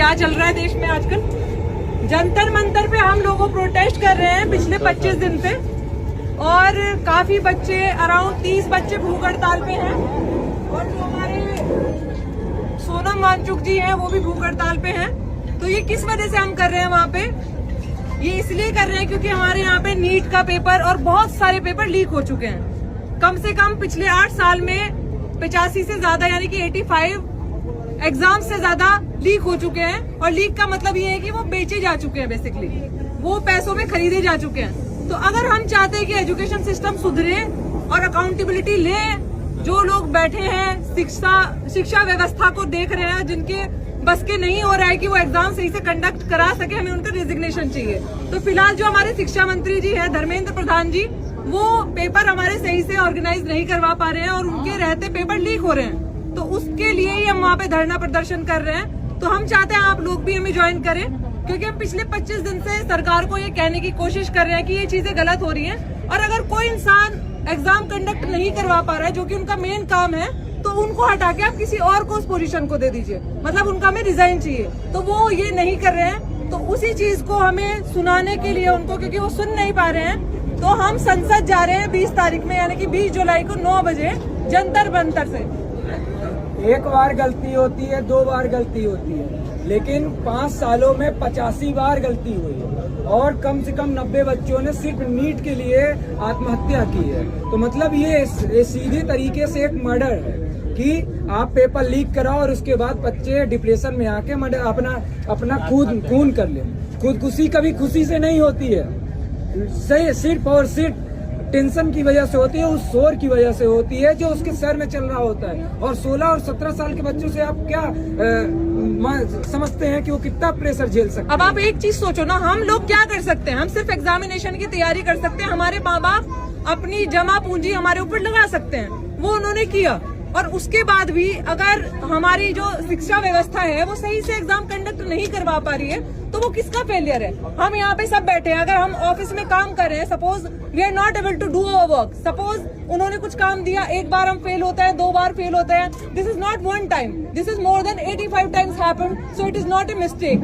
क्या चल रहा है देश में आजकल। जंतर मंतर पे हम लोगों प्रोटेस्ट कर रहे हैं पिछले 25 दिन से, और काफी बच्चे, अराउंड 30 बच्चे भूख हड़ताल पे हैं, और जो हमारे सोनम वांगचुक जी हैं वो भी भूख हड़ताल पे हैं। तो ये किस वजह से हम कर रहे हैं वहाँ पे? ये इसलिए कर रहे हैं क्योंकि हमारे यहाँ पे नीट का पेपर और बहुत सारे पेपर लीक हो चुके हैं। कम से कम पिछले 8 साल में 85 से ज्यादा, यानी कि 85 एग्जाम से ज्यादा लीक हो चुके हैं। और लीक का मतलब ये है कि वो बेचे जा चुके हैं, बेसिकली वो पैसों में खरीदे जा चुके हैं। तो अगर हम चाहते हैं कि एजुकेशन सिस्टम सुधरे और अकाउंटेबिलिटी ले, जो लोग बैठे हैं शिक्षा व्यवस्था को देख रहे हैं, जिनके बस के नहीं हो रहा है कि वो एग्जाम सही से कंडक्ट करा सके, हमें उनका रेजिग्नेशन चाहिए। तो फिलहाल जो हमारे शिक्षा मंत्री जी है धर्मेंद्र प्रधान जी, वो पेपर हमारे सही से ऑर्गेनाइज नहीं करवा पा रहे हैं और उनके रहते पेपर लीक हो रहे हैं। तो उसके लिए ही हम वहाँ पे धरना प्रदर्शन कर रहे हैं। तो हम चाहते हैं आप लोग भी हमें ज्वाइन करें, क्योंकि हम पिछले 25 दिन से सरकार को ये कहने की कोशिश कर रहे हैं कि ये चीजें गलत हो रही हैं, और अगर कोई इंसान एग्जाम कंडक्ट नहीं करवा पा रहा है, जो कि उनका मेन काम है, तो उनको हटा के आप किसी और को उस पोजीशन को दे दीजिए, मतलब उनका हमें रिजाइन चाहिए। तो वो ये नहीं कर रहे हैं, तो उसी चीज को हमें सुनाने के लिए उनको, क्योंकि वो सुन नहीं पा रहे हैं, तो हम संसद जा रहे हैं 20 तारीख में, यानी कि 20 जुलाई को 9 बजे जंतर मंतर से। एक बार गलती होती है, 2 बार गलती होती है, लेकिन 5 सालों में 85 बार गलती हुई है, और कम से कम 90 बच्चों ने सिर्फ नीट के लिए आत्महत्या की है। तो मतलब ये सीधे तरीके से एक मर्डर है कि आप पेपर लीक कराओ और उसके बाद बच्चे डिप्रेशन में आके अपना खून कर ले। खुदकुशी कभी खुशी से नहीं होती है, सही सिर्फ और सिर्फ टेंशन की वजह से होती है, उस शोर की वजह से होती है जो उसके सर में चल रहा होता है। और 16 और 17 साल के बच्चों से आप क्या समझते हैं कि वो कितना प्रेशर झेल सकते हैं? अब आप एक चीज सोचो ना, हम लोग क्या कर सकते हैं? हम सिर्फ एग्जामिनेशन की तैयारी कर सकते हैं। हमारे माँ बाप अपनी जमा पूंजी हमारे ऊपर लगा सकते हैं, वो उन्होंने किया। और उसके बाद भी अगर हमारी जो शिक्षा व्यवस्था है वो सही से एग्जाम कंडक्ट नहीं करवा पा रही है, तो वो किसका फेलियर है? हम यहाँ पे सब बैठे हैं, अगर हम ऑफिस में काम कर रहे हैं, suppose we are not able to do our work, suppose उन्होंने कुछ काम दिया, एक बार हम फेल होता है, 2 बार फेल होता है, this is not 1 time, this is more than 85 times happened, so it is not a mistake.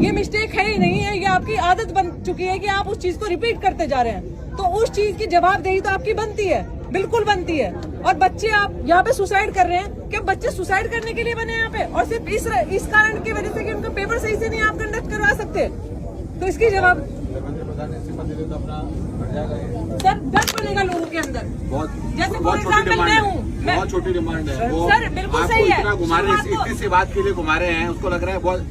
ये मिस्टेक है ही नहीं है, ये आपकी आदत बन चुकी है कि आप उस चीज को रिपीट करते जा रहे हैं। तो उस चीज की जवाबदेही तो आपकी बनती है, बिल्कुल बनती है। और बच्चे आप यहाँ पे सुसाइड कर रहे हैं, क्या बच्चे सुसाइड करने के लिए बने यहाँ पे? और सिर्फ इस कारण की वजह से कि उनका पेपर सही से नहीं आप कंडक्ट करवा सकते, तो इसकी जवाब सर 10 बनेगा लोगों के अंदर। जैसे फॉर एग्जाम्पल मैं हूँ, बहुत छोटी डिमांड है सर बिल्कुल सही है। घुमा रहे हैं, इतनी सी बात के लिए घुमा रहे हैं, उसको लग रहा है बहुत